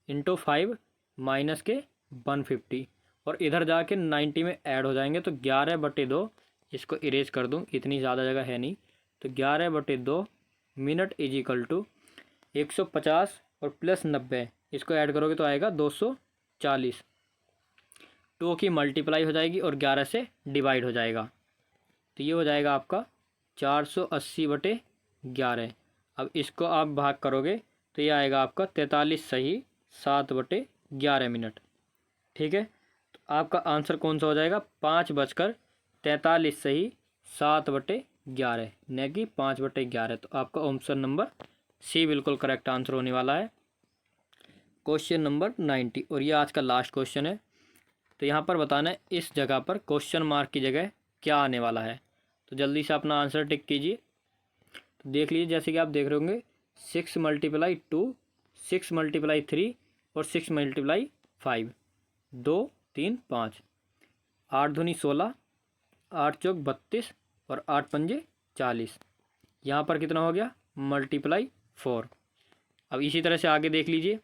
× 5 -150 और इधर जाके 90 में ऐड हो जाएंगे। तो 11/2 इसको इरेज कर दूं, इतनी ज़्यादा जगह है नहीं। तो 11/2 मिनट = 150 और +90 इसको ऐड करोगे तो आएगा 240। 2 की मल्टीप्लाई हो जाएगी और 11 से डिवाइड हो जाएगा। तो ये हो जाएगा आपका 480/11। अब इसको आप भाग करोगे तो ये आएगा आपका 43 सही 7/11 मिनट। ठीक है, तो आपका आंसर कौन सा हो जाएगा 5:43 सही 7/11 न कि 5/11। तो आपका ऑप्शन नंबर सी बिल्कुल करेक्ट आंसर होने वाला है। क्वेश्चन नंबर 90 और ये आज का लास्ट क्वेश्चन है। तो यहाँ पर बताना है इस जगह पर क्वेश्चन मार्क की जगह क्या आने वाला है। तो जल्दी से अपना आंसर टिक कीजिए। तो देख लीजिए जैसे कि आप देख रहे होंगे 6 × 2, 6 × 3 और 6 × 5, 2 3 5, 8 दूनी 16, 8 चौक 32 और 8 पंजे 40। यहाँ पर कितना हो गया ×4। अब इसी तरह से आगे देख लीजिए।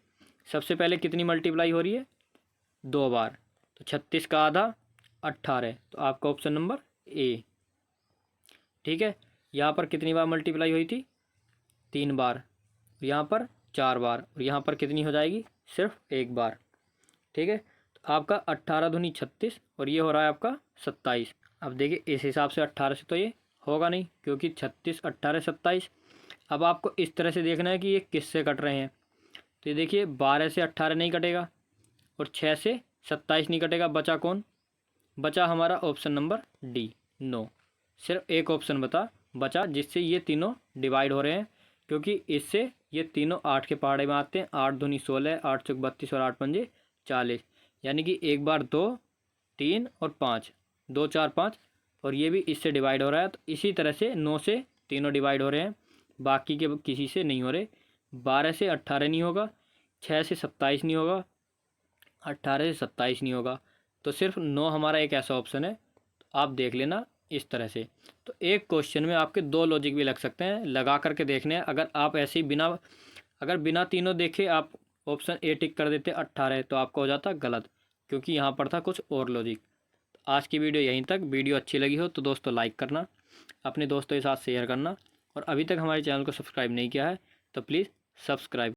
सबसे पहले कितनी मल्टीप्लाई हो रही है 2 बार। तो 36 का आधा 18। तो आपका ऑप्शन नंबर ए। ठीक है, यहाँ पर कितनी बार मल्टीप्लाई हुई थी 3 बार, यहाँ पर 4 बार और यहाँ पर कितनी हो जाएगी सिर्फ 1 बार। ठीक है, तो आपका 18 दूनी 36 और ये हो रहा है आपका 27। अब देखिए इस हिसाब से 18 से तो ये होगा नहीं क्योंकि 36 18 27। अब आपको इस तरह से देखना है कि ये किससे कट रहे हैं। तो ये देखिए 12 से 18 नहीं कटेगा और 6 से 27 नहीं कटेगा। बचा कौन, बचा हमारा ऑप्शन नंबर डी 9। सिर्फ एक ऑप्शन बचा जिससे ये तीनों डिवाइड हो रहे हैं क्योंकि इससे ये तीनों 8 के पहाड़े में आते हैं। 8 दूनी 16, 8 चौक 32 और 8 पंजे 40। यानी कि एक बार 2 3 और 5, 2 4 5 और ये भी इससे डिवाइड हो रहा है। तो इसी तरह से 9 से तीनों डिवाइड हो रहे हैं, बाकी के किसी से नहीं हो रहे। 12 से 18 नहीं होगा, 6 से 27 नहीं होगा, 18 से 27 नहीं होगा। तो सिर्फ 9 हमारा एक ऐसा ऑप्शन है। तो आप देख लेना इस तरह से। तो एक क्वेश्चन में आपके 2 लॉजिक भी लग सकते हैं, लगा करके देखने हैं। अगर आप ऐसे ही बिना तीनों देखे आप ऑप्शन ए टिक कर देते 18 तो आपका हो जाता गलत क्योंकि यहाँ पर था कुछ और लॉजिक। तो आज की वीडियो यहीं तक। वीडियो अच्छी लगी हो तो दोस्तों लाइक करना, अपने दोस्तों के साथ शेयर करना और अभी तक हमारे चैनल को सब्सक्राइब नहीं किया है तो प्लीज़ सब्सक्राइब।